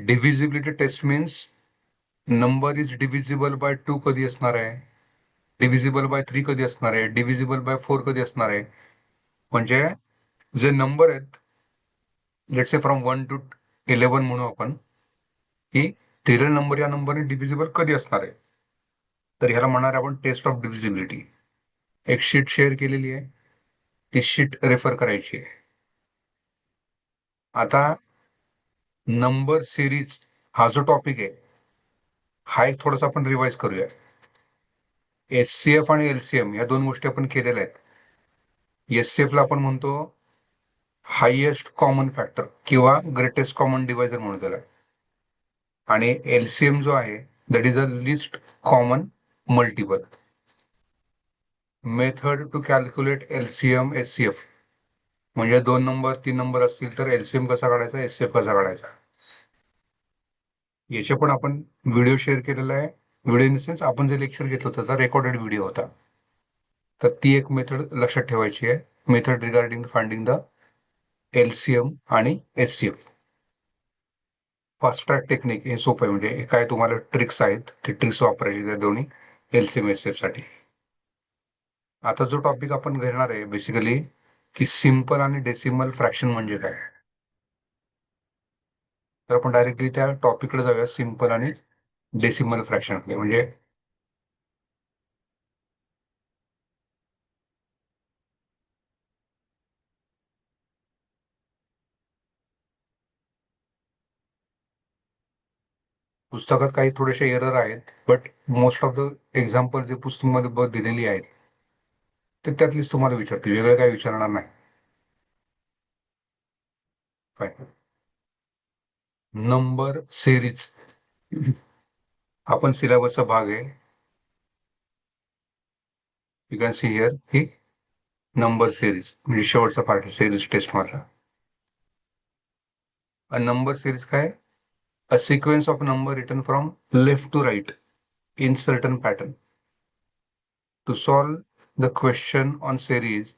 Divisibility test means number is divisible by 2 कधी असणार आहे, डिव्हिजिबल बाय 3 कधी असणार आहे, डिव्हिजिबल बाय 4 कधी असणार आहे. म्हणजे जे नंबर आहेत, लेट्स से फ्रॉम 1 to 11 म्हणू आपण, की दिलेला नंबर या नंबरने डिव्हिजिबल कधी असणार आहे. तर ह्याला म्हणणार आपण टेस्ट ऑफ डिव्हिजिबिलिटी. एक शीट शेअर केलेली आहे, ती शीट रेफर करायची आहे. आता नंबर सिरीज हा जो टॉपिक आहे, हा एक थोडासा आपण रिवाइज करूया. एचसीएफ आणि एलसीएम या दोन गोष्टी आपण केलेल्या आहेत. एचसीएफ ला आपण म्हणतो हायएस्ट कॉमन फॅक्टर किंवा ग्रेटेस्ट कॉमन डिवायझर म्हणून त्याला, आणि एलसीएम जो आहे that is a least common multiple. Method to calculate LCM HCF म्हणजे 2 नंबर 3 नंबर असतील तर एलसीएम कसा काढायचा, एचसीएफ कसा काढायचा. याचे पण आपण व्हिडिओ शेअर केलेला आहे. व्हिडिओ इन द सेन्स आपण जे लेक्चर घेतलं त्याचा रेकॉर्डेड व्हिडिओ होता. तर ती एक मेथड लक्षात ठेवायची आहे, method regarding finding the LCM आणि एचसीएफ. फास्ट ट्रॅक टेक्निक हे सोपं आहे, म्हणजे काय तुम्हाला ट्रिक्स आहेत, ते ट्रिक्स वापरायचे त्या दोन्ही एलसीएम एचसीएफ साठी. आता जो टॉपिक आपण घेणार आहे बेसिकली, की सिंपल आणि डेसिमल फ्रॅक्शन म्हणजे काय. तर आपण डायरेक्टली त्या टॉपिककडे जाऊया, सिंपल आणि डेसिमल फ्रॅक्शन. म्हणजे पुस्तकात काही थोडेसे एरर आहेत, but most of the example जे पुस्तकामध्ये दिलेली आहेत ते त्यातलीच तुम्हाला विचारते, वेगळं काही विचारणार नाही. नंबर सिरीज आपण सिलेबसचा भाग आहे. You can see here he number series म्हणजे शेवटचा पार्ट आहे सिरीज टेस्ट मधला. नंबर सिरीज काय, a sequence of number written from left to right in certain pattern. To solve the question on series,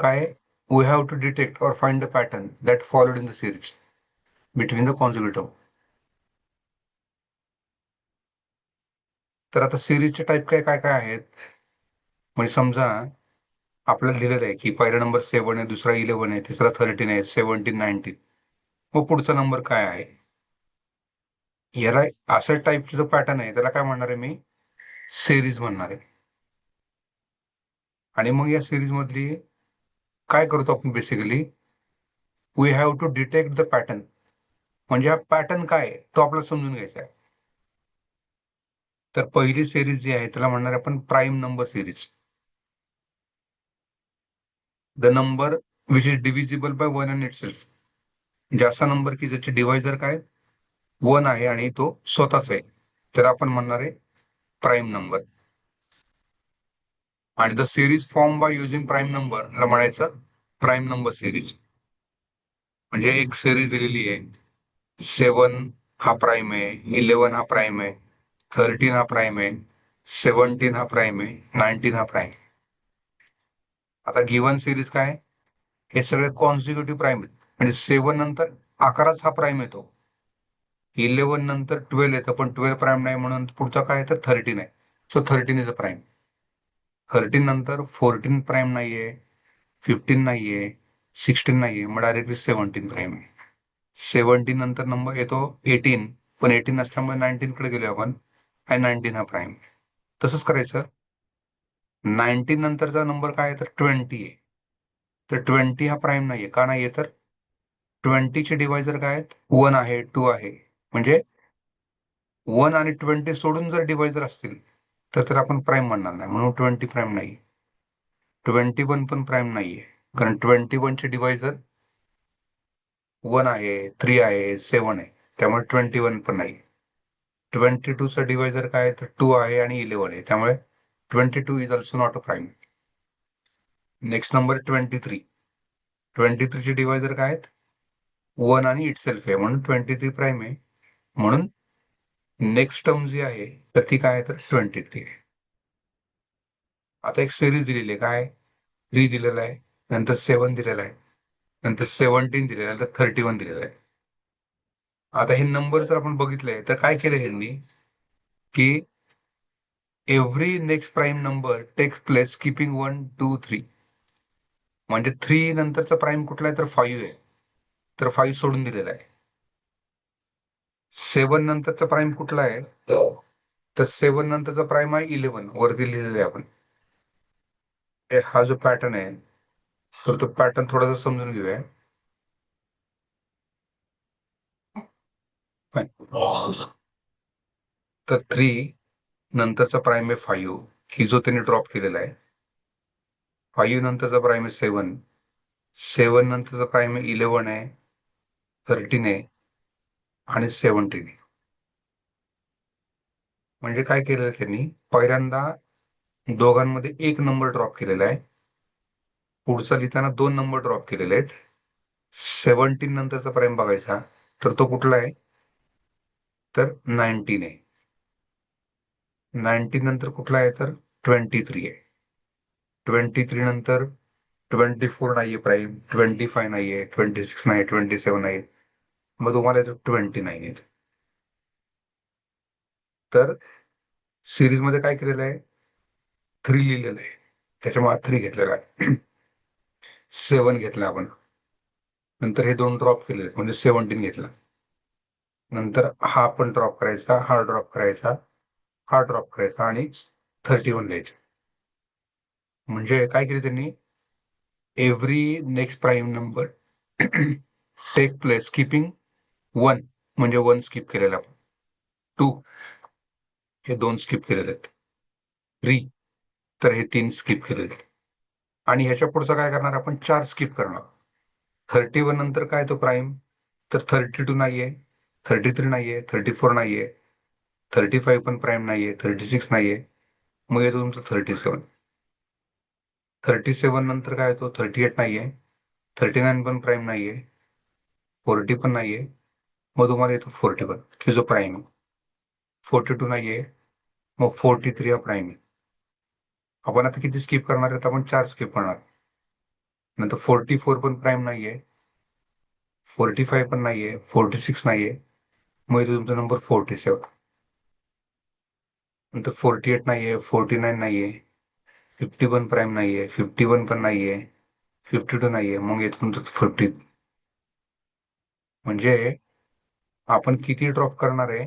काय, we have to detect or find the pattern that followed in the series between the consecutive. तर आता सिरीजचे type काय काय काय आहेत. म्हणजे समजा आपल्याला दिलेलं आहे की पहिला नंबर 7 आहे, दुसरा 11 आहे, तिसरा 13 आहे, 17, 19. मग पुढचा नंबर काय आहे, याला अशा टाईपचा जो पॅटर्न आहे त्याला काय म्हणणार आहे मी, सिरीज म्हणणार आहे. आणि मग या सिरीज मधली काय करतो आपण basically, we have to detect the pattern. म्हणजे हा पॅटर्न काय आहे तो आपल्याला समजून घ्यायचा आहे. तर पहिली सिरीज जी आहे त्याला म्हणणार आपण prime number series. The number which is divisible bye 1 and itself. म्हणजे असा नंबर की ज्याचे डिवायझर काय 1 आहे आणि तो स्वतःच आहे, तर आपण म्हणणार आहे प्राईम नंबर. आणि the series form by using prime number ला म्हणायचं प्राईम नंबर सिरीज. म्हणजे एक सिरीज दिलेली आहे, 7 हा प्राईम आहे, 11 हा प्राईम आहे, 13 हा प्राईम आहे, 17 हा प्राईम आहे, 19 हा प्राईम. आता गिव्हन सिरीज काय, हे सगळे कॉन्सिक्युटिव्ह प्राईम आहेत. म्हणजे 7 नंतर 11च हा प्राईम येतो, 11 नंतर 12 येतं पण 12 प्राईम नाही, म्हणून पुढचा काय तर 13 आहे. So 13 is a prime. 13 नंतर 14 प्राईम नाहीये, 15 नाहीये, 16 नाहीये, मग डायरेक्टली 17 प्राईम आहे. 17 नंतर नंबर येतो 18, पण 18 असल्यामुळे 19 कडे गेलो आपण, आणि 19 हा प्राईम. तसंच करायचं. 19 नंतरचा नंबर काय आहे तर 20 आहे, तर 20 हा प्राईम नाहीये. का नाहीये तर 20 चे डिवायझर काय आहेत, 1 आहे, 2 आहे. म्हणजे 1 आणि 20 सोडून जर डिवायझर असतील तर आपण प्राईम म्हणणार नाही, म्हणून 20 प्राईम नाही. 21 पण प्राईम नाहीये, कारण 21 चे डिवायझर 1 आहे, 3 आहे, 7 आहे, त्यामुळे 21 पण नाही. 22 चा डिवायझर काय तर 2 आहे आणि 11 आहे, त्यामुळे 22 is also not a prime. Next number 23. 23 चे डिवायझर काय आहेत 1 आणि इटसेल्फ आहे, म्हणून 23 प्राईम आहे. म्हणून नेक्स्ट टर्म जी आहे तर ती काय आहे तर 23 आहे. आता एक सिरीज दिलेली आहे, काय 3 दिलेला आहे, नंतर 7 दिलेला आहे, नंतर 17 दिलेला आहे, नंतर 31 दिलेला आहे. आता हे नंबर जर आपण बघितले तर काय केलं ह्यांनी की every next prime number takes place keeping 1 2 3. म्हणजे 3 नंतरचा प्राईम कुठला आहे तर 5 आहे, तर 5 सोडून दिलेला आहे. 7 नंतरचा प्राईम कुठला आहे तर 7 नंतरचा प्राईम आहे 11, वरती लिहिलेला आहे आपण. हा जो पॅटर्न आहे तर तो पॅटर्न थोडासा समजून घेऊया. Fine. तर 3 नंतरचा प्राईम आहे 5, की जो त्यांनी ड्रॉप केलेला आहे. 5 नंतरचा प्राईम आहे 7, 7 नंतरचा प्राईम आहे 11 आहे, 13 आहे आणि 17 आहे. म्हणजे काय केलेलं आहे त्यांनी, पहिल्यांदा दोघांमध्ये एक नंबर ड्रॉप केलेला आहे, पुढचा लिहिताना 2 नंबर ड्रॉप केलेले आहेत. 17 नंतरचा प्राईम बघायचा तर तो कुठला आहे तर 19 आहे. 19 नंतर कुठला आहे तर 23 आहे. 23 नंतर 24 नाहीये प्राईम, 25 नाहीये, 26 नाही, 27 नाही. मग तुम्हाला येतो 29 येत. तर सिरीज मध्ये काय केलेलं आहे, 3 लिहिलेलं आहे, त्याच्यामुळे 3 घेतलेला आहे. 7 घेतला आपण, नंतर हे 2 ड्रॉप केले म्हणजे 17 घेतला, नंतर हा पण ड्रॉप करायचा, हा ड्रॉप करायचा, हा ड्रॉप करायचा आणि 31 लिहायचं. म्हणजे काय केलं त्यांनी, every next prime number take place keeping 1, म्हणजे 1 स्किप केलेला आपण, 2 हे 2 स्किप केलेले आहेत, 3 तर हे 3 स्किप केलेले आहेत, आणि ह्याच्या पुढचं काय करणार आपण 4 स्किप करणार. 31 नंतर काय तो प्राईम तर 32 नाहीये, 33 नाहीये, 34 नाहीये, 35 पण प्राईम नाहीये, 36 नाहीये. मग येतो तुमचं 37. 37 नंतर काय येतो 38 नाहीये, 39 पण प्राईम नाहीये, 40 पण नाहीये. मग तुम्हाला येतो 41 की जो प्राईम आहे. 42 नाहीये, मग 43 हा प्राईम आहे. आपण आता किती स्किप करणार आहेत, आपण 4 स्किप करणार. नंतर 44 पण प्राईम नाहीये, 45 पण नाहीये, 46 नाहीये. मग येतो तुमचा नंबर 47. नंतर 48 नाहीये, 49 नाहीये, 51 प्राईम नाहीये, 51 पण नाहीये, 52 नाहीये. मग येतो तुमचं 50. म्हणजे आपण किती ड्रॉप करणार आहे,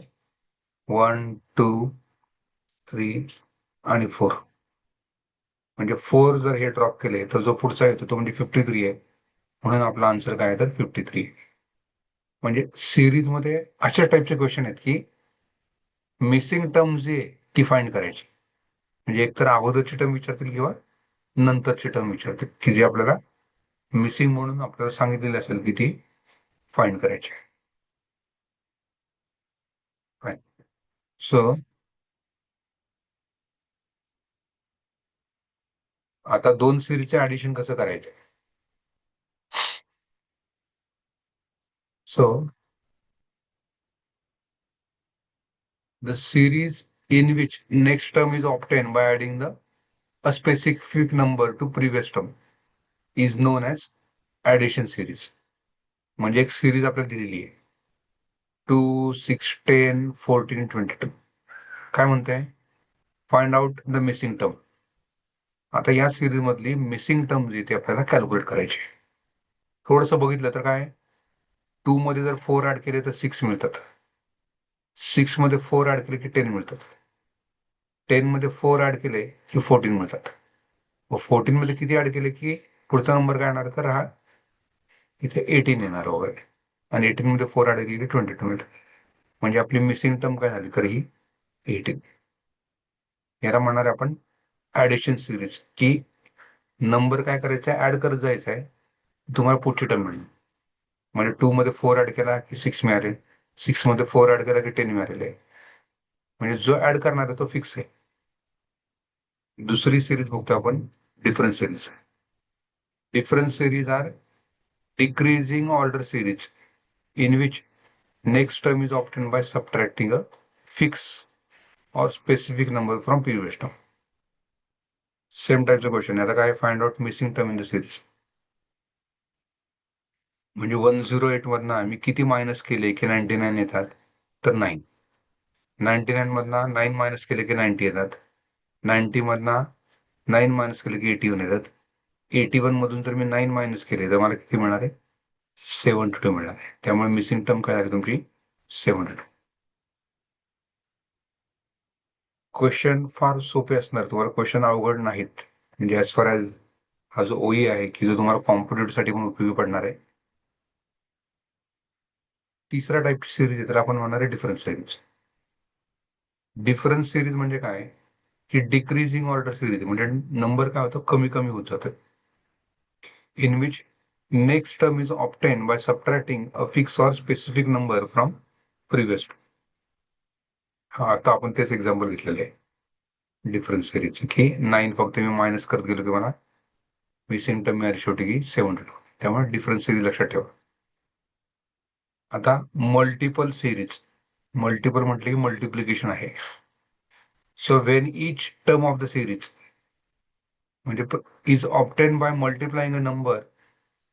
1 2 3 आणि 4. म्हणजे 4 जर हे ड्रॉप केले तर जो पुढचा येतो तो म्हणजे 53 आहे. म्हणून आपला आन्सर काय आहे तर 53. म्हणजे सिरीज मध्ये अशा टाईपचे क्वेश्चन आहेत की मिसिंग टर्म जे ती फाइंड करायची. म्हणजे एकतर अगोदरची टर्म विचारतील किंवा नंतरची टर्म विचारतील, की जे आपल्याला मिसिंग म्हणून आपल्याला सांगितलेली असेल की ती फाइंड करायची. फाईन. सो आता 2 सिरीजचे ऍडिशन कसं करायचं. So the series in which next term is obtained by adding a specific number to previous term is known as addition series. म्हणजे एक सिरीज आपल्याला दिलेली आहे 2 6 10 14 22. काय म्हणते, find out the missing term. आता या सिरीज मधली मिसिंग टर्म जी ती आपल्याला कॅल्क्युलेट करायची. थोडस बघितलं तर काय, 2 मध्ये जर 4 ऍड केले तर 6 मिळतात, 6 मध्ये 4 ऍड केले की 10 मिळतात, 10 मध्ये 4 ऍड केले की 14 मिळतात. व 14 मध्ये किती ऍड केले की पुढचा नंबर काय येणार तर हा इथे 18 येणार वगैरे, आणि 18 मध्ये 4 ऍड केले की 22 मिळतात. म्हणजे आपली मिसिंग टर्म काय झाली तर ही 18. याला म्हणणार आपण ऍडिशन सिरीज, की नंबर काय करायचा ऍड करत जायचा आहे, तुम्हाला पुढची टर्म मिळेल. म्हणजे 2 मध्ये 4 ऍड केला की 6 मिळाले, 6 मध्ये 4 ऍड केला की 10 मिळालेले. म्हणजे जो ऍड करणार आहे तो फिक्स आहे. दुसरी सिरीज बघतो आपण, difference series. Difference series are decreasing order series in which next term is obtained by subtracting a fixed or specific number from previous term. Same type of question. आता काय, find out missing term in the series. म्हणजे 108 मधनं आम्ही किती minus केले की 99 येतात, तर 9. 99 मधनं 9 मायनस केले की 90 येतात. 90 मधनं 9 मायनस केले की 81 येतात. 81 मधून जर मी 9 मायनस केले तर मला किती मिळणार आहे? 72 मिळणार आहे. त्यामुळे मिसिंग टर्म काय झाली तुमची? 72. क्वेश्चन फार सोपे असणार, तुम्हाला क्वेश्चन अवघड नाहीत. म्हणजे ऍज फार ॲज हा जो ओई आहे की जो तुम्हाला कॉम्पिटेटिव्ह साठी पण उपयोगी पडणार आहे. तिसऱ्या टाईपची सिरीज आहे, तर आपण म्हणणार आहे डिफरन्स सिरीज. डिफरन्स सिरीज म्हणजे काय की डिक्रीजिंग ऑर्डर सिरीज, म्हणजे नंबर काय होतं, कमी कमी होत जातं. In which next term is obtain by subtracting a fix or specific number from previous. हा, आता आपण तेच एक्झाम्पल घेतलेले आहे डिफरन्स सिरीज की 9 फक्त मी मायनस करत गेलो की मला मिसिंग टर्म मिळाली शेवटी की 72. त्यामुळे डिफरन्स सिरीज लक्षात ठेवा. आता मल्टिपल सिरीज, मल्टिपल म्हटले की मल्टिप्लिकेशन आहे. So when each term of the series म्हणजे is obtain by multiplying a number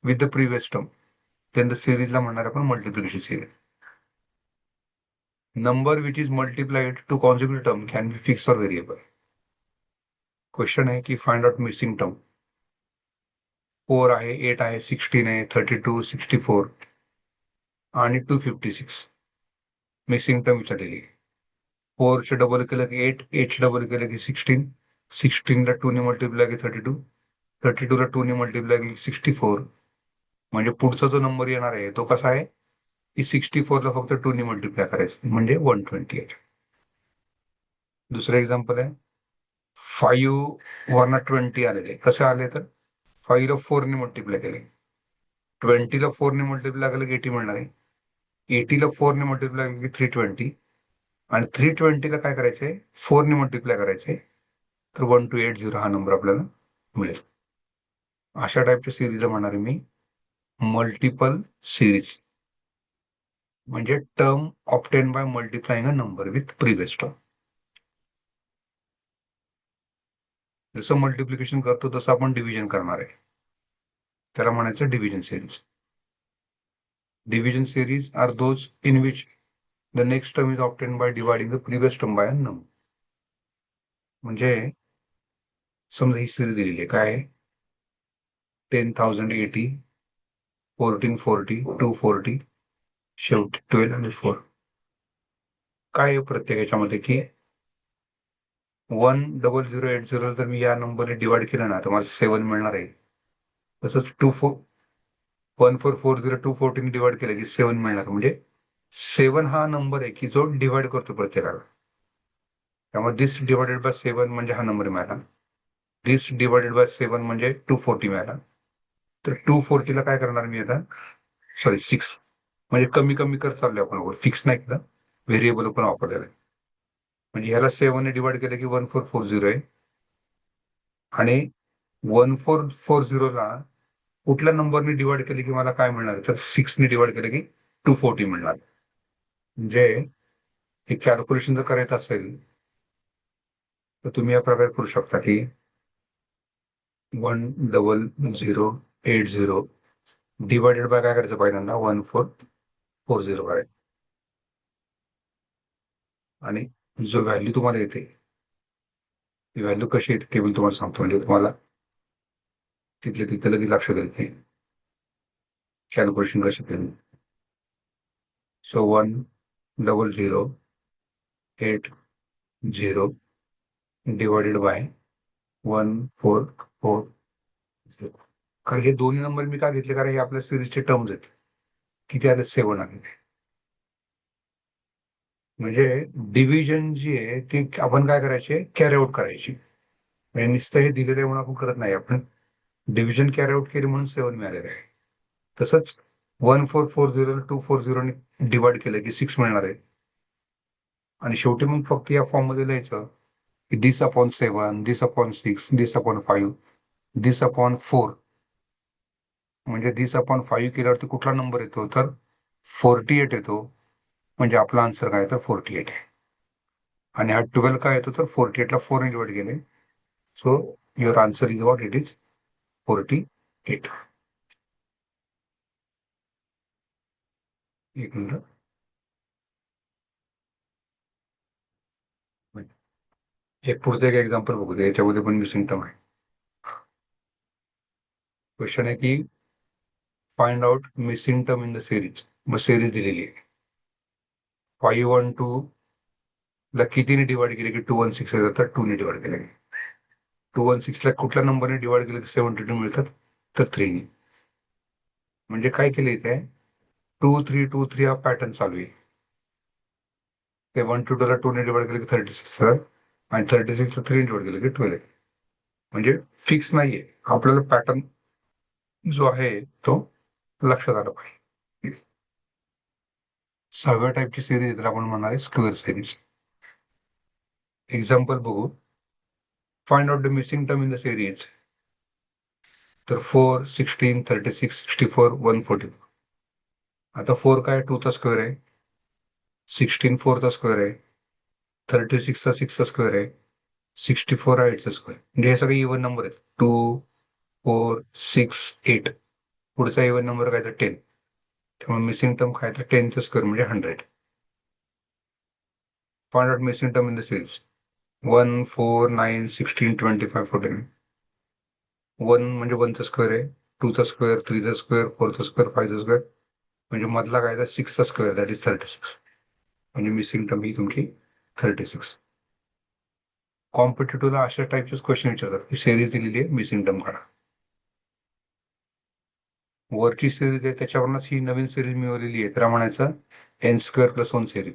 with the previous term, then the सिरीजला म्हणणार आपण multiplication series. Number which is multiplied to consecutive term can be fix or variable. Question आहे की find out missing term. 4 आहे, 8 आहे, 16 आहे, 32, 64 आणि 256 missing term विचारलेली. 4 चे डबल केलं की 8, 8 चे डबल केलं की 16, 16 ला 2 ने मल्टिप्लाय की 32, 32 ला 2 ने मल्टिप्लाय की 64. म्हणजे पुढचा जो नंबर येणार आहे तो कसा आहे की 64 ला फक्त 2 ने मल्टिप्लाय करायचं म्हणजे 128. दुसरं एक्झाम्पल आहे 5 वरना 20 आलेले. कसे आले तर 5 ला 4 ने मल्टिप्लाय केले, 20 ला 4 ने मल्टिप्लाय केलं की 80 मिळणार आहे, 80 ला 4 ने मल्टिप्लाय केलं की 320 आणि 320 ला काय करायचंय 4 ने मल्टिप्लाय करायचंय, तर 1280 हा नंबर आपल्याला मिळेल. अशा टाईपच्या सिरीज म्हणणार मी मल्टिपल सिरीज, म्हणजे term obtain by multiplying a number with previous term. जसं मल्टिप्लिकेशन करतो तसं आपण डिव्हिजन करणार आहे, त्याला म्हणायचं division series. Division series are those in which the next term is obtain by dividing the previous term by a number. म्हणजे समजा ही सिरीज दिलेली आहे, काय 10,080, 1440, 240, शेवटी 12 आणि 4. काय प्रत्येक याच्यामध्ये की 10080 जर मी या नंबरने डिवाइड केलं ना तर मला 7 मिळणार आहे. तसंच 1440 240 डिवाइड केलं की 7 मिळणार. म्हणजे 7 हा नंबर आहे की जो डिवाइड करतो प्रत्येकाला. त्यामुळे दिस डिवाइडेड बाय 7 म्हणजे हा नंबर मिळाला. दिस डिवाइडेड बाय 7 म्हणजे 240 मिळाला. तर 240 ला काय करणार मी आता, सॉरी 6, म्हणजे कमी कमी करत चाललोय आपण, फिक्स नाही केलं, व्हेरिएबल पण वापरलेलं आहे. म्हणजे ह्याला 7 ने डिवाइड केलं की 1440 आहे आणि 1440 ला कुठल्या नंबरने डिवाइड केले की मला काय मिळणार, तर 6 ने डिवाइड केलं की 240 मिळणार. म्हणजे हे कॅल्क्युलेशन जर करायचं असेल तर तुम्ही या प्रकारे करू शकता की 10080 डिवायडेड बाय काय करायचं पहिल्यांदा 1440 करायचं आणि जो व्हॅल्यू तुम्हाला येते ती व्हॅल्यू कशी येते ते मी तुम्हाला सांगतो, म्हणजे तुम्हाला तिथले तिथे लगेच लक्षात येते कॅल्क्युलेशन कशी केली. So 10080 divided by 1440. कारण हे दोन्ही नंबर मी का घेतले, कारण हे आपल्या सिरीजचे टर्म्स आहेत. किती आले, 7 आले. म्हणजे डिव्हिजन जी आहे ती आपण काय करायचे, कॅरी आउट करायची. म्हणजे नुसतं हे दिलेलं आहे म्हणून आपण करत नाही, आपण डिव्हिजन कॅरी आउट केली म्हणून 7 मिळालेलं आहे. तसंच 1440 240 डिवाइड केलं की 6 मिळणार आहे. आणि शेवटी मग फक्त या फॉर्म मध्ये लिहायचं की दिस अपॉन 7, दिस अपॉन 6, दिस अपॉन 5, दिस अपॉन 4. म्हणजे दिस अपॉन 5 केल्यावरती कुठला नंबर येतो, तर 48 येतो. म्हणजे आपला आन्सर काय, तर 48 आहे. आणि हा 12 काय येतो, तर 48 ला 4 ने डिवाइड केले. So your answer is what, it is 48. एक मिनिट. एक पुढचं एक एक्झाम्पल बघू दे, याच्यामध्ये पण मिसिंग टर्म आहे. क्वेश्चन आहे की find out missing term in the series. मग सिरीज दिलेली आहे. 512 ला कितीने डिवाइड केले की 216 येतात, 2 ने डिवाइड केले. 216 ला कुठल्या नंबरने डिवाइड केले की 72 मिळतात, तर 3 ने. म्हणजे काय केलं इथे, 2 3 2 3 हा पॅटर्न चालू आहे. ते 122 ला 2 ने डिवाइड केले की 36 आणि 36 ला 3 ने डिवाइड केले की 12. म्हणजे फिक्स नाहीये. आपल्याला पॅटर्न जो आहे तो लक्षात आला पाहिजे. 6व्या टाईपची सिरीज तर आपण म्हणणार आहे स्क्वेअर सिरीज. एक्झाम्पल बघू. Find out the missing term in the series. तर 4 16 36 64 144. आता 4 काय, 2 चा स्क्वेअर आहे. 16 4 चा स्क्वेअर आहे. 36 चा 6 चा स्क्वेअर आहे. 64 हा 8 चा स्क्वेअर. म्हणजे हे सगळे इव्हन नंबर आहेत. 2 4 6 8. पुढचा इव्हन नंबर काय तर 10. त्यामुळे मिसिंग टर्म काय तर 10 चा स्क्वेअर म्हणजे 100. Find out missing term in the series. 1 4 9 16 25 14. 1 म्हणजे 1 चा स्क्वेअर आहे. 2 चा स्क्वेअर, 3 चा स्क्वेअर, 4 चा स्क्वेअर, 5 चा स्क्वेअर. म्हणजे मधला काय तर 6 चा स्क्वेअर, दॅट इज 36. म्हणजे मिसिंग टर्म ही तुमची 36. कॉम्पिटेटिव्हला अशा टाईपचे क्वेश्चन विचारतात की सिरीज दिलेली आहे, मिसिंग टर्म काढा. वरची सिरीज आहे त्याच्यावरूनच ही नवीन सिरीज मिळवलेली आहे, त्याला म्हणायचं n² + 1 सिरीज.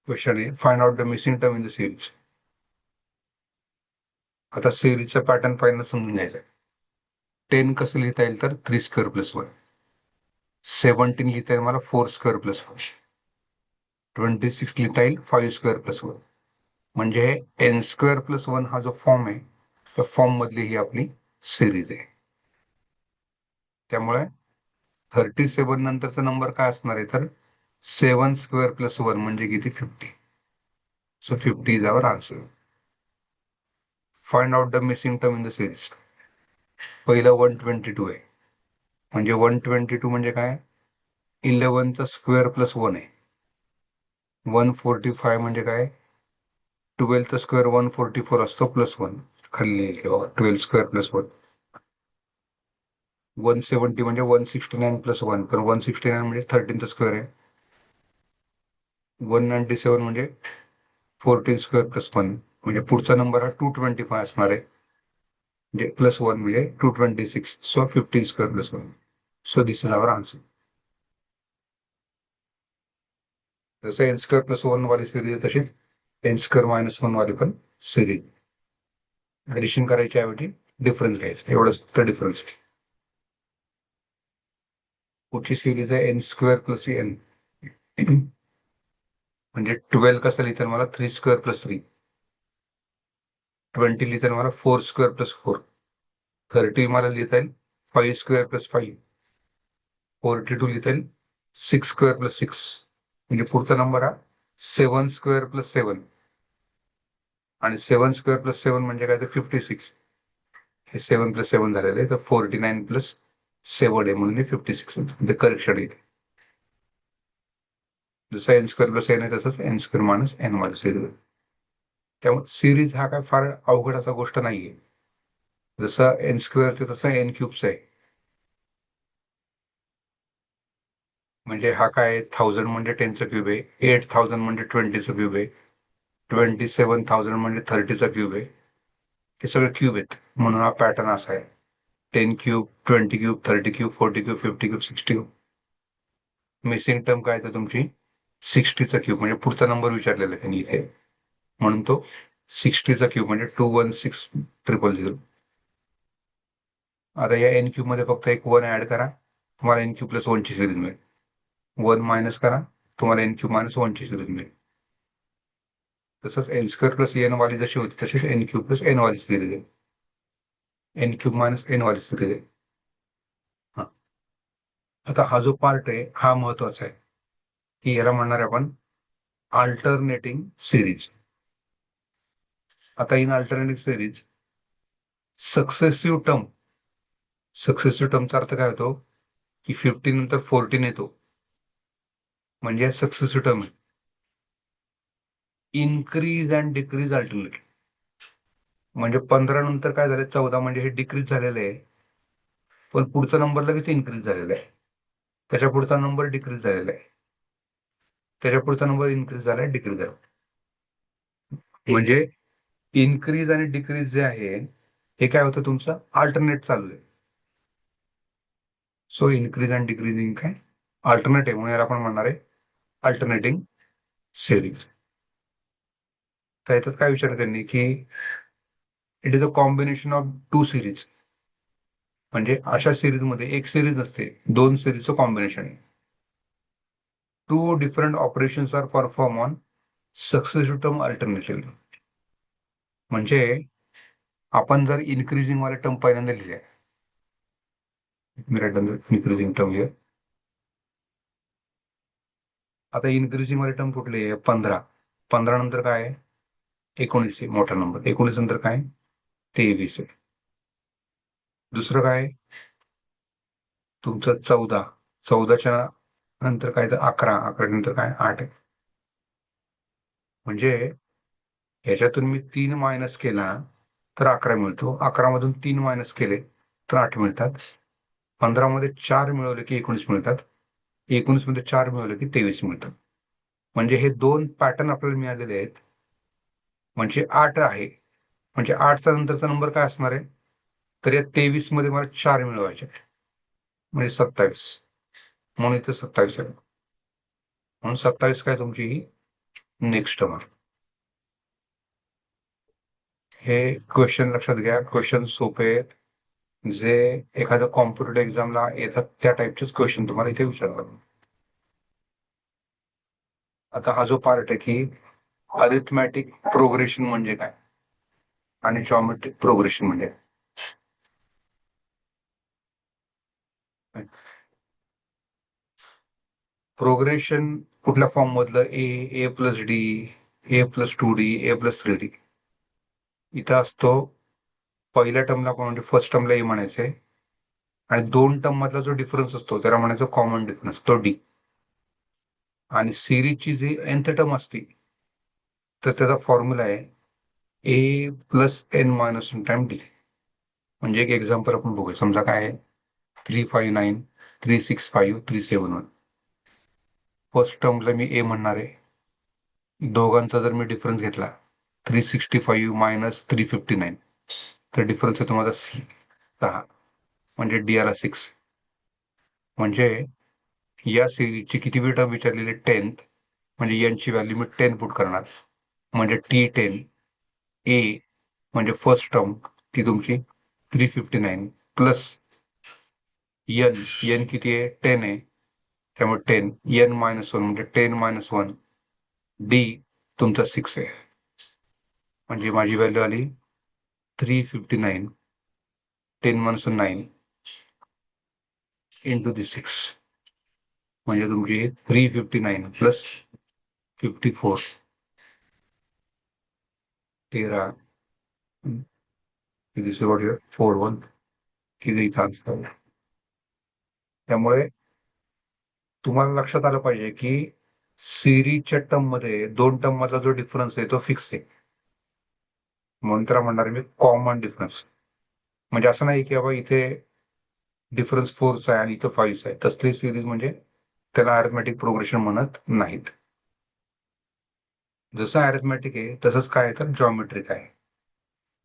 क्वेश्चन आहे find out the missing term in the series. आता सिरीजचा पॅटर्न पहिल्यांदा समजून घ्यायचा. 10 कसं लिहिता येईल तर 3² + 1. 17 लिहिता येईल मला 4² + 1. 26 लिहिता येईल 5² + 1. म्हणजे n² + 1 हा जो फॉर्म आहे, त्या फॉर्म मधली ही आपली सिरीज आहे. त्यामुळे 37 नंतरचा नंबर काय असणार आहे तर 7² + 1 म्हणजे किती, 50. So 50 is our answer. Find out the missing term in the series. पहिलं 122 आहे. म्हणजे 122 म्हणजे काय, 11 चा स्क्वेअर + 1 आहे. 145 म्हणजे काय, 12 चा स्क्वेअर 144 असतो +1 खाली 12² + 1. 170 म्हणजे 169 + 1, तर 169 म्हणजे 13 चा स्क्वेअर आहे. 197 म्हणजे 14² + 1. म्हणजे पुढचा नंबर हा 225 असणार आहे. म्हणजे +1 म्हणजे 226. सो 15² + 1. So this is our answer. जसं n² + 1 वाली सिरीज तशीच n² - 1 वाली पण सिरीज. ऍडिशन करायच्या ऐवजी डिफरन्स घ्यायचा, एवढंच फक्त डिफरन्स. पुढची सिरीज आहे n² + n. म्हणजे 12 कसं लिहितं मला 3² + 3. 20 लिहितं मला 4² + 4. 30 मला लिहिता येईल 5² + 5. 42 लिहिता येईल 6² + 6. म्हणजे पुढचा नंबर हा 7² + 7. आणि 7² + 7 म्हणजे काय तर 56. हे 7 + 7 झालेलं आहे, तर 49 + 7 आहे म्हणून 56 करेक्शन येते. जसं n² + n आहे तसंच n² - n वाली सिरीज. त्यामुळे सिरीज हा काय फार अवघड असा गोष्ट नाहीये. जसं n² ते तसं n³ आहे. म्हणजे हा काय 1000 म्हणजे 10चा क्यूब आहे. 8000 म्हणजे 20चा क्यूब आहे. 27000 म्हणजे 30चा क्यूब आहे. हे सगळे क्यूब आहेत म्हणून हा पॅटर्न असा आहे. 10 cube, 20 cube, 30 cube, 40 cube, 50 cube, 60 cube. Missing term काय तर तुमची 60चा क्यूब, म्हणजे पुढचा नंबर विचारलेला आहे त्यांनी इथे, म्हणून तो 60चा क्यूब म्हणजे 216000. आता या n क्यूब मध्ये फक्त एक 1 ऍड करा, तुम्हाला n³ + 1 ची सिरीज मिळेल. 1 मायनस करा, तुम्हाला n³ - 1 ची सिरीज मिळेल. तसंच n² + n वाली जशी होती तशीच n³ + n वाली सिरीज आहे. n³ - n वाली सिरीज आहे. हा, आता हा जो पार्ट आहे हा महत्वाचा आहे, की याला म्हणणार आहे आपण अल्टरनेटिंग सिरीज. आता इन अल्टरनेटिंग सिरीज सक्सेसिव्ह टर्मचा अर्थ काय होतो, की 15 नंतर 14 येतो, म्हणजे सक्सेसिव्ह टर्म आहे. इन्क्रीज अँड डिक्रीज अल्टरनेट, म्हणजे 15 नंतर काय झालं, 14, म्हणजे हे डिक्रीज झालेलं आहे, पण पुढचा नंबर लगेच इन्क्रीज झालेला आहे. त्याच्या पुढचा नंबर डिक्रीज झालेला आहे, त्याच्या पुढचा नंबर इन्क्रीज झालाय, डिक्रीज झाला. म्हणजे इन्क्रीज आणि डिक्रीज जे आहे हे काय होतं, तुमचं अल्टरनेट चालू आहे. सो इन्क्रीज अँड डिक्रीजिंग काय अल्टरनेटिव्ह, म्हणून याला आपण म्हणणार आहे अल्टरनेटिंग सिरीज. तर याच्यात काय विचार त्यांनी की it is a combination of two series, म्हणजे अशा सिरीज मध्ये एक सिरीज असते, दोन सिरीजचं कॉम्बिनेशन आहे. Two different operations are performed on successive term alternatively. म्हणजे आपण जर इन्क्रीजिंग वाले टर्म पहिल्यांदा लिहिले, इन्क्रीजिंग टर्म हिअर. आता इन्क्रीजिंग वाले टर्म कुठले आहे, 15. 15 नंतर काय आहे, 19 आहे, मोठा नंबर. 19 नंतर काय, 23 आहे. दुसरं काय तुमचं 14. 14च्या नंतर काय तर 11. 11 नंतर काय 8 आहे. म्हणजे ह्याच्यातून मी 3 मायनस केला तर 11 मिळतो. 11 मधून 3 मायनस केले तर 8 मिळतात. 15 मध्ये 4 मिळवले की 19 मिळतात. 19 मध्ये 4 मिळवले की 23 मिळतात. म्हणजे हे दोन पॅटर्न आपल्याला मिळालेले आहेत. म्हणजे 8 आहे, म्हणजे 8चा नंतरचा नंबर काय असणार आहे, तर या 23 मध्ये मला 4 मिळवायचे, म्हणजे 27. म्हणून इथे 27 आहे. म्हणून 27 काय तुमची ही नेक्स्ट टर्म. हे क्वेश्चन लक्षात घ्या, क्वेश्चन सोपे आहेत, जे एखाद्या कॉम्पिटेटिव्ह एक्झामला येतात त्या टाईपचेच क्वेश्चन तुम्हाला इथे विचारतात. आता हा जो पार्ट आहे की अरिथमॅटिक प्रोग्रेशन म्हणजे काय आणि जॉमेट्रिक प्रोग्रेशन म्हणजे काय. प्रोग्रेशन कुठल्या फॉर्म मधलं, ए प्लस डी, A+2D, A+3D. इथं असतो पहिल्या टर्मला आपण म्हणजे फर्स्ट टर्मला ए म्हणायचंय, आणि दोन टर्म मधला जो डिफरन्स असतो त्याला म्हणायचं कॉमन डिफरन्स, तो डी. आणि सिरीजची जी nth टर्म असते तर त्याचा फॉर्म्युला आहे A+n-1 टाइम डी. म्हणजे एक एक्झाम्पल आपण बघूया. समजा काय आहे, 359, 365, 371. फर्स्ट टर्मला मी ए म्हणणार आहे. दोघांचा जर मी डिफरन्स घेतला 365 मायनस 359, तर डिफरन्स आहे तुम्हाला 6, म्हणजे डी आला 6. म्हणजे या सिरीजची किती टर्म विचारलेली, 10th, म्हणजे यांची व्हॅल्यू मी 10 पुट करणार, म्हणजे T10. ए म्हणजे फर्स्ट टर्म ती तुमची 359 प्लस एन किती आहे, 10 आहे, त्यामुळे 10 n-1 म्हणजे 10-1 डी तुमचा 6 आहे. म्हणजे माझी व्हॅल्यू आली 359, 10-9 इंटू दी 6, म्हणजे तुमची 359 plus 54, 13, this is what your 41 किती इथं आन्सर. त्यामुळे तुम्हाला लक्षात आलं पाहिजे की सिरीजच्या टर्म मध्ये दोन टर्म मधला जो डिफरन्स आहे तो फिक्स आहे, म्हणून त्याला म्हणणार मी कॉमन डिफरन्स. म्हणजे असं नाही की बाबा इथे डिफरन्स 4चा आहे आणि इथं 5चा आहे, तसली सिरीज म्हणजे त्याला अरिथमॅटिक प्रोग्रेशन म्हणत नाहीत. जसं अरिथमॅटिक आहे तसंच काय आहे तर जॉमेट्रिक आहे.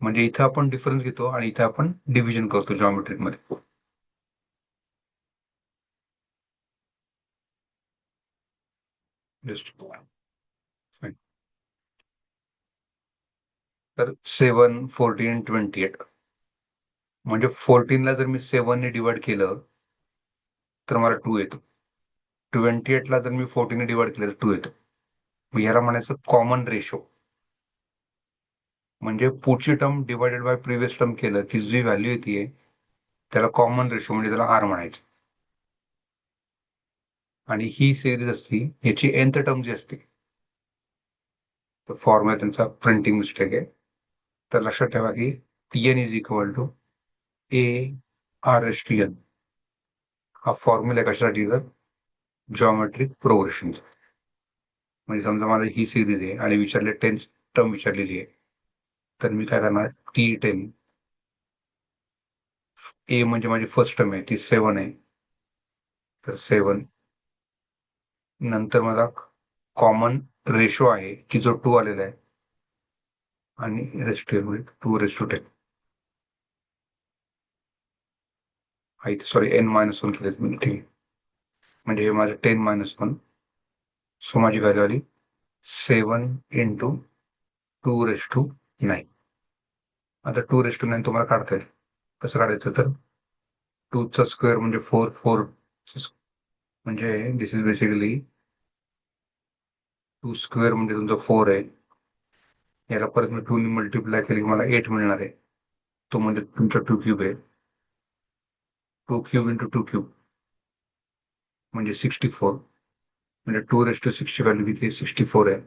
म्हणजे इथं आपण डिफरन्स घेतो आणि इथं आपण डिव्हिजन करतो जॉमेट्रिक मध्ये. तर 7, 14, 28, म्हणजे 14ला जर मी 7 ने डिवाइड केलं तर मला 2 येतो. 28ला जर मी 14 ने डिवाइड केलं तर 2 येतो. मग याला म्हणायचं कॉमन रेशो. म्हणजे पुढची term divided by previous term केलं की जी व्हॅल्यू येते त्याला कॉमन रेशो, म्हणजे त्याला आर म्हणायचं. आणि ही सिरीज असती, याची nth टर्म जी असते, तर फॉर्म्युला त्यांचा प्रिंटिंग मिस्टेक आहे. तर लक्षात ठेवा की Tn is equal to A R S T n. हा फॉर्म्युला कशासाठी जॉमेट्रिक प्रोग्रेशनचा. म्हणजे समजा मला ही सिरीज आहे आणि विचारले 10 टर्म विचारलेली आहे, तर मी काय करणार, T10 ए म्हणजे माझी फर्स्ट टर्म आहे ती 7 आहे, तर 7 नंतर माझा कॉमन रेशो आहे की जो 2 आलेला आहे आणि रेस्टू म्हणजे 2:10. सॉरी n-1 केले मी, ठीक आहे. म्हणजे हे माझं 10-1, सो माझी व्हॅल्यू आली 7 × 2⁹. आता 2⁹ तुम्हाला काढता येईल. कसं काढायचं, तर 2चा स्क्वेअर म्हणजे 4, 4 म्हणजे दिस इज बेसिकली 2 स्क्वेअर म्हणजे तुमचा 4 आहे. याला परत मी 2 ने मल्टिप्लाय केली मला 8 मिळणार आहे. तो म्हणजे तुमचा 2 क्यूब आहे. 2 क्यूब × 2 क्यूब म्हणजे 64. म्हणजे 2⁶ व्हॅल्यू किती आहे, 64 आहे.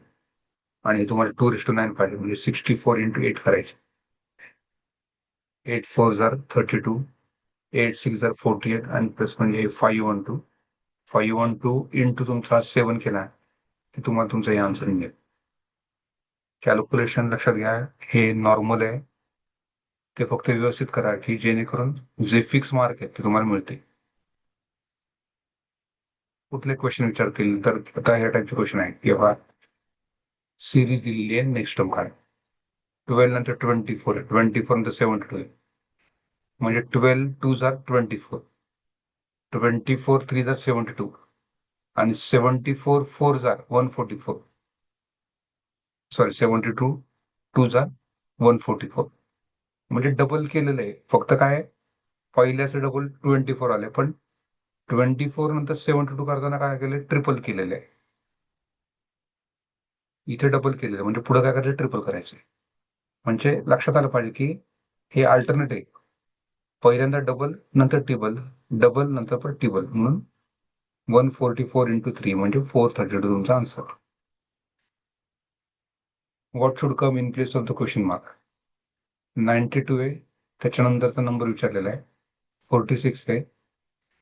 आणि तुम्हाला 2:9 पाहिजे म्हणजे 64 × 8 करायचे. 8 4 जार 32, 8 6 जार 48 आणि प्लस म्हणजे 512. 512 इंटू तुमचा 7 केला की तुम्हाला तुमचा हे आन्सर मिळेल. कॅल्क्युलेशन लक्षात घ्या, हे नॉर्मल आहे. ते फक्त व्यवस्थित करा की जेणेकरून जे फिक्स मार्क आहेत ते तुम्हाला मिळते. कुठले क्वेश्चन विचारतील तर आता ह्या टाईपचे क्वेश्चन आहे किंवा सिरीज दिलेली आहे, नेक्स्ट टर्म काय 12 नंतर 24 आहे, 24 नंतर 72 आहे, म्हणजे 12 2 जार 24, 24 3 जार 72 आणि 74 4 जार 144. सॉरी 72 2 जार 144. म्हणजे डबल केलेलं आहे. फक्त काय पहिल्याचं डबल 24 आले, पण 24 नंतर 72 करताना काय केलं, ट्रिपल केलेलं आहे. इथे डबल केलेलं आहे म्हणजे पुढे काय करायचं, ट्रिपल करायचं. म्हणजे लक्षात आलं पाहिजे की हे अल्टरनेट आहे. पहिल्यांदा डबल नंतर टिबल, डबल नंतर परत टिबल, म्हणून 144 × 3 म्हणजे 432 तुमचा answer. What should come in place of the question mark. 92 आहे, त्याच्यानंतरचा नंबर विचारलेला आहे 46 आहे,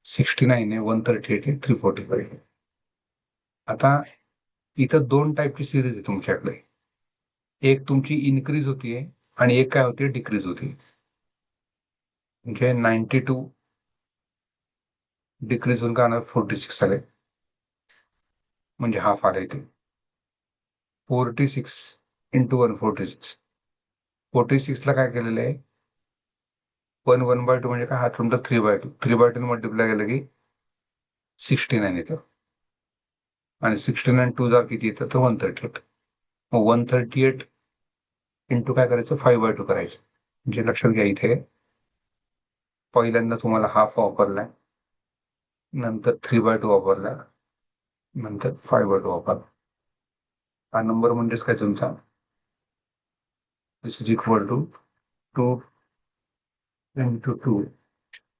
69 आहे, 138 आहे, 345 आहे. आता इथं 2 टाईपची सिरीज आहे तुमच्याकडे. एक तुमची इन्क्रीज होतीये आणि एक काय होते, डिक्रीज होती. म्हणजे 92 डिक्रीज होऊन काय होणार, 46 आले, म्हणजे हाफ आले इथे. 46 × 146. 46 ला काय केलेलं आहे, 1/2 म्हणजे काय, हा तुमचा 3/2. 3/2 मल्टिप्लाय केलं की 69 येतं. आणि 69 2 जा किती येतं, तर 138. मग 138 इंटू काय करायचं, 5/2 करायचं. म्हणजे लक्षात घ्या, इथे पहिल्यांदा तुम्हाला हाफ वापरलाय, नंतर 3/2 वापरला, नंतर 5/2 वापरला. हा नंबर म्हणजेच काय तुमचा, दिस इज इक्वल टू 2 × 2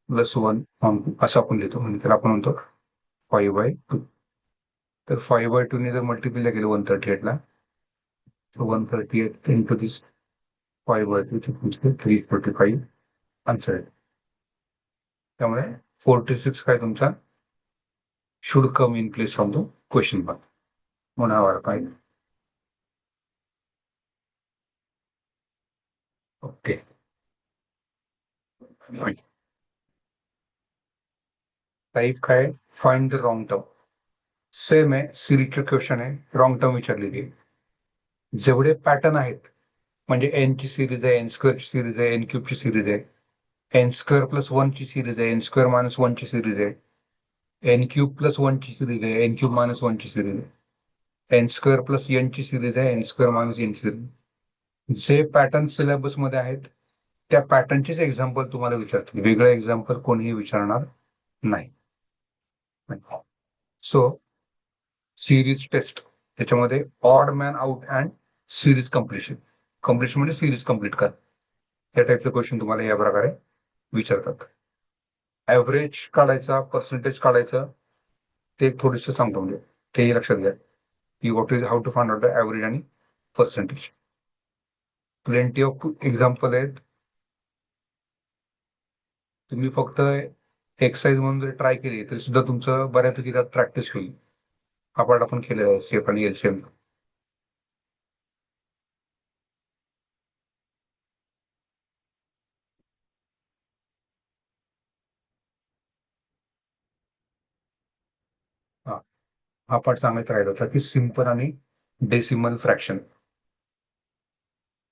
+ 1 असं आपण लिहितो. म्हणजे त्याला आपण म्हणतो 5/2. तर 5/2 ने जर मल्टिप्लाय केलं 138 ला, 138 इंटू दिस 5/2 345 आन्सर आहे. त्यामुळे 46 काय तुमचा should come in place of the question mark म्हणून हा पाहिजे. ओके, टाईप काय, find the wrong term. Same आहे, सिरीजचे क्वेश्चन आहे, रॉंग टर्म विचारलेली आहे. जेवढे पॅटर्न आहेत, म्हणजे एन ची सिरीज आहे, n² ची सिरीज आहे, n³ ची सिरीज आहे, n² + 1 ची सिरीज आहे, n² - 1 ची सिरीज आहे, n³ + 1 ची सिरीज आहे, n³ - 1 ची सिरीज आहे, n² + n ची सिरीज आहे, n² - n ची सिरीज. जे पॅटर्न सिलेबस मध्ये आहेत त्या पॅटर्नचेच एक्झाम्पल तुम्हाला विचारतील, वेगळं एक्झाम्पल कोणीही विचारणार नाही. सो सिरीज टेस्ट, त्याच्यामध्ये odd man out and series completion. Completion म्हणजे सिरीज कम्प्लीट कर, या टाईपचे क्वेश्चन तुम्हाला या प्रकारे विचारतात. ऍव्हरेज काढायचा, पर्सेंटेज काढायचं, ते थोडेसे सांगतो, म्हणजे तेही लक्षात घ्या की what is, how to find out the average आणि पर्सेंटेज. प्लेंटी ऑफ एक्झाम्पल आहेत. तुम्ही फक्त एक्सरसाइज म्हणून जरी ट्राय केली तरी सुद्धा तुमचं बऱ्यापैकी त्यात प्रॅक्टिस होईल. हा पार्ट आपण केलेला आहे सेफ आणि एलसीएम. हा हा पार्ट सांगायचा राहिला होता की सिम्पल आणि decimal fraction.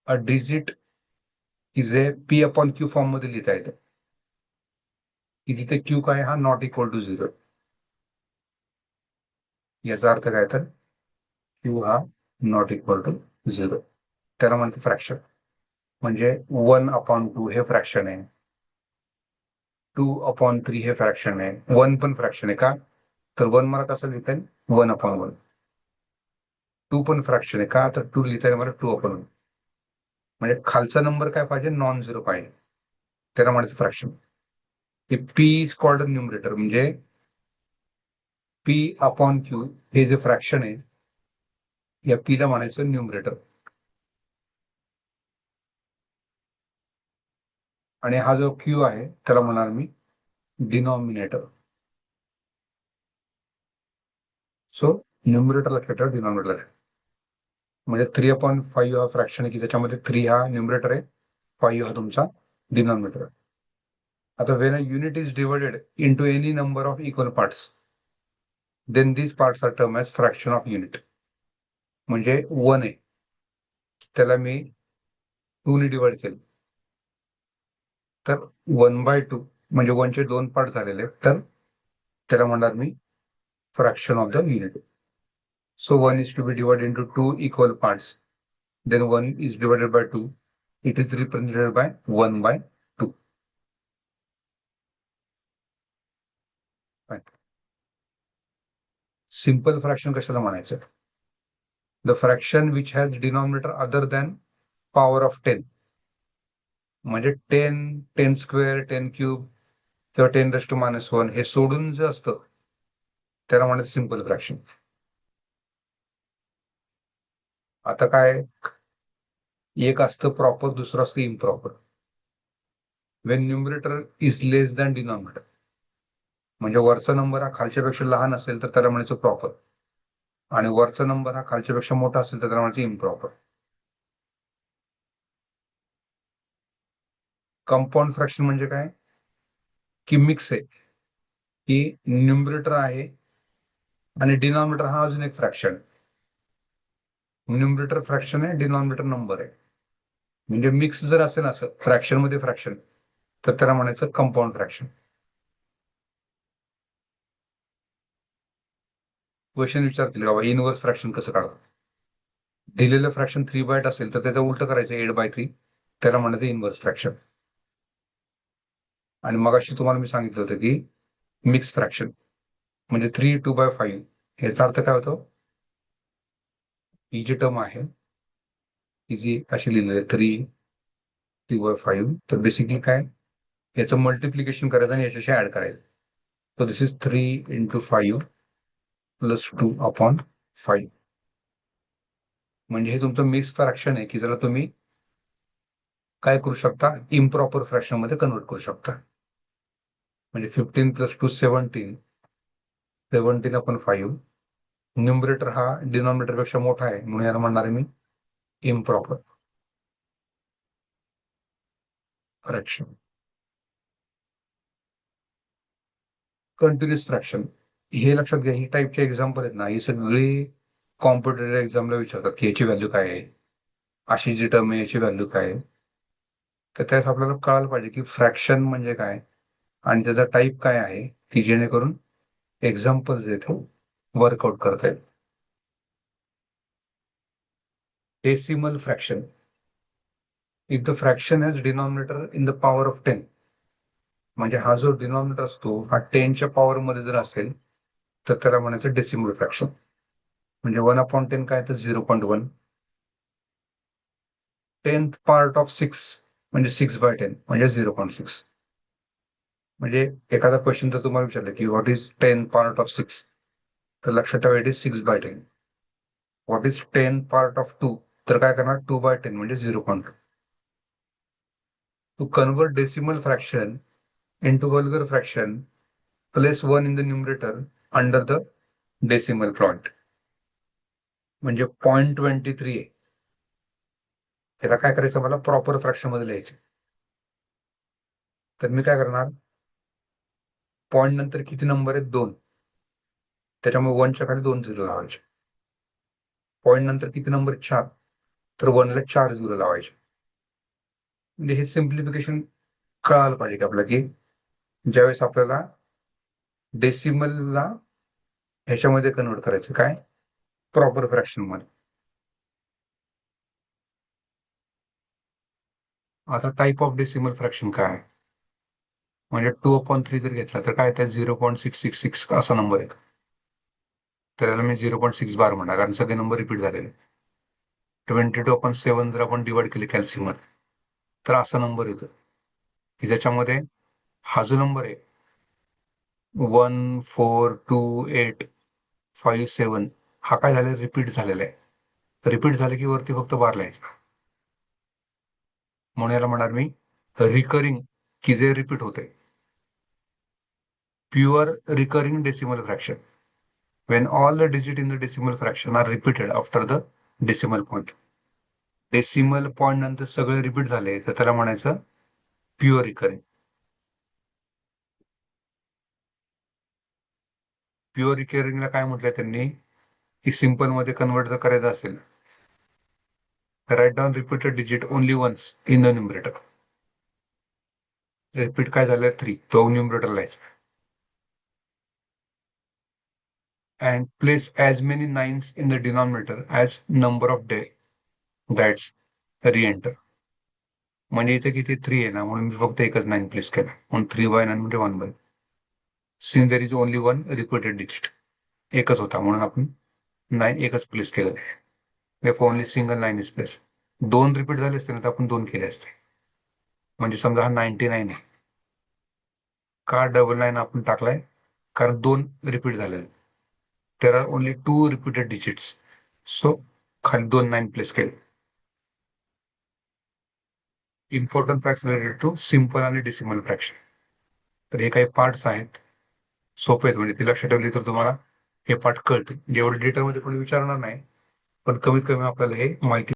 A digit is A P upon Q form मध्ये लिहिता येतं की जिथे क्यू काय हा नॉट इक्वल टू 0. याचा अर्थ काय तर क्यू हा नॉट इक्वल टू 0 त्याला म्हणते फ्रॅक्शन. म्हणजे 1/2 हे फ्रॅक्शन आहे, 2/3 हे फ्रॅक्शन आहे, 1 पण फ्रॅक्शन आहे का, तर 1 मला कसं लिहिता येईल 1/1. 2 पण फ्रॅक्शन आहे का, तर 2 लिहिता येईल मला 2/1. म्हणजे खालचा नंबर काय पाहिजे, नॉन झिरो पाहिजे, त्याला म्हणायचं फ्रॅक्शन. हे पी इज कॉल्ड न्यूमरेटर. म्हणजे पी अपॉन क्यू हे जे फ्रॅक्शन आहे या पी ला म्हणायचं न्यूमरेटर. आणि हा जो क्यू आहे त्याला म्हणणार मी डिनॉमिनेटर. सो न्यूमरेटर लक्षात ठेवा, डिनॉमिनेटर लक्षात. म्हणजे 3/5 हा फ्रॅक्शन आहे की त्याच्यामध्ये 3 हा न्यूमरेटर आहे, 5 हा तुमचा डिनॉमिनेटर आहे. आता when a unit is divided into any number of equal parts then these parts are termed as fraction of unit. म्हणजे 1 आहे त्याला मी 2 ने डिवाइड केलं तर 1/2 म्हणजे 1 चे 2 पार्ट झालेले आहेत, तर त्याला म्हणणार मी fraction of the unit. So 1 is to be divided into 2 equal parts, then 1 is divided by 2. It is represented by 1/2. Simple fraction कशाला म्हणायचं, the fraction which has denominator other than power of 10. म्हणजे 10, 10² 10³ किंवा 10⁻⁻1 हे सोडून जे असतं त्याला म्हणायचं सिंपल फ्रॅक्शन. आता काय, एक असतं प्रॉपर, दुसरं असतं improper. Wien numerator is less than denominator, म्हणजे वरचा नंबर हा खालच्यापेक्षा लहान असेल तर त्याला म्हणायचं प्रॉपर, आणि वरचा नंबर हा खालच्यापेक्षा मोठा असेल तर त्याला म्हणायचं इम्प्रॉपर. कंपाऊंड फ्रॅक्शन म्हणजे काय, की मिक्स आहे, की न्यूमरेटर आहे आणि डिनॉमिनेटर हा अजून एक फ्रॅक्शन. न्यूमरेटर फ्रॅक्शन आहे, डिनॉमिनेटर नंबर आहे. म्हणजे मिक्स जर असेल असं फ्रॅक्शन मध्ये फ्रॅक्शन, तर त्याला म्हणायचं कंपाऊंड फ्रॅक्शन. क्वेश्चन विचारतील बाबा इनवर्स फ्रॅक्शन कसं काढतात. दिलेलं फ्रॅक्शन 3/8 असेल तर त्याचं उलट करायचं 8/3, त्याला म्हणायचं इनवर्स फ्रॅक्शन. आणि मगाशी तुम्हाला मी सांगितलं होतं की मिक्स फ्रॅक्शन म्हणजे 3/2/5. याचा अर्थ काय होतो, ही जी टर्म आहे ही जी अशी लिहिलेली आहे 3/2/5, तर बेसिकली काय, याचं मल्टिप्लिकेशन करायचं आणि याच्याशी ऍड करायचं. So this is 3 into 5 plus 2/5. म्हणजे हे तुमचं मिक्स फ्रॅक्शन आहे की ज्याला तुम्ही काय करू शकता, इम्प्रॉपर फ्रॅक्शन मध्ये कन्वर्ट करू शकता. म्हणजे 15 + 2 17, 17/5. न्यूमरेटर हा डिनॉमिनेटर पेक्षा मोठा आहे म्हणून याला म्हणणार आहे मी इम्प्रॉपर फ्रॅक्शन. कंटिन्युअस फ्रॅक्शन हे लक्षात घ्या, ही टाईपचे एक्झाम्पल आहेत ना, ही सगळी कॉम्पिटेटिव्ह एक्झामला विचारतात की याची व्हॅल्यू काय आहे, अशी जी टर्म आहे याची व्हॅल्यू काय आहे. तर त्यास आपल्याला कळायला पाहिजे की फ्रॅक्शन म्हणजे काय आणि त्याचा टाईप काय आहे, की जेणेकरून एक्झाम्पल जे ते वर्कआउट करता येईल. Decimal fraction, if the fraction has denominator in the power of 10. म्हणजे हा जो डिनॉमिनेटर असतो हा 10च्या पॉवर मध्ये जर असेल तर त्याला म्हणायचं डेसिमल फ्रॅक्शन. म्हणजे 1/10 काय, तर 0.1. 10th पार्ट ऑफ 6 म्हणजे 6/10 म्हणजे 0.6. म्हणजे एखादा क्वेश्चन जर तुम्हाला विचारलं की व्हॉट इज 10 पार्ट ऑफ 6, तर लक्षात ठेवा it is 6/10. What is 10 part of 2, तर काय करणार 2/10 म्हणजे 0.2. To convert decimal fraction into vulgar fraction, place 1 in the numerator under the decimal point. म्हणजे 0.23 आहे. त्याला काय करायचं, मला प्रॉपर फ्रॅक्शन मध्ये लिहायचं. तर मी काय करणार, पॉईंट नंतर किती नंबर आहेत, 2. त्याच्यामुळे 1च्या खाली 2 झिरो लावायचे. पॉईंट नंतर किती नंबर, 4. तर 1ला 4 झिरो लावायचे. म्हणजे हे सिम्प्लिफिकेशन कळायला पाहिजे की आपल्याला, की ज्यावेळेस आपल्याला डेसिमलला ह्याच्यामध्ये कन्वर्ट करायचं, काय, प्रॉपर फ्रॅक्शन मध्ये. आता टाईप ऑफ डेसिमल फ्रॅक्शन काय आहे, म्हणजे 2/3 जर घेतला तर काय, त्यात 0.666 असा नंबर येतो. तर याला मी 0.6 बार म्हणणार, कारण सगळे नंबर रिपीट झालेले. 22/7 जर आपण डिवाइड केले कॅल्सियम मध्ये, तर असा नंबर येतो की ज्याच्यामध्ये हा जो नंबर आहे 14285 हा काय झाला, रिपीट झालेला आहे. रिपीट झाले की वरती फक्त बार लिहायचा. म्हणून याला म्हणणार मी रिकरिंग, की जे रिपीट होते. Pure recurring decimal fraction when all the digit in the decimal fraction are repeated after the decimal point. Decimal point नंतर सगळे रिपीट झाले तर त्याला म्हणायचं प्युअर रिकरिंग. प्युअर रिकरिंगला काय म्हटलंय त्यांनी, की सिम्पल मध्ये कन्वर्ट जर करायचं असेल, write down repeated digit only once in the numerator. Repeat काय झालं, 3, तो न्युमरेटर लिहायचा. And place as many nines in the denominator as number of that's reenter. म्हणजे इथे किती 3 आहे ना, म्हणून मी फक्त एकच 9 प्लेस केला, म्हणून 3/9 म्हणजे 1/. Since there is only one repeated digit, एकच होता म्हणून आपण 9 एकच प्लेस केलं आहे. Only single 9 is place. 2 repeat झाले असते ना तर आपण 2 केले असते. म्हणजे समजा हा 99 आहे, का 99 आपण टाकलाय, कारण 2 रिपीट झालेले. There are only 2 repeated digits, so खाली 2 9 प्लेस केले. Important facts related to simple आणि डेसिमल फ्रॅक्शन. तर हे काही पार्ट्स आहेत, सोपे आहेत, म्हणजे ती लक्षात ठेवली तर तुम्हाला हे पाठ कळते. जेवढे डिटेलमध्ये कोणी विचारणार नाही, पण कमीत कमी आपल्याला हे माहिती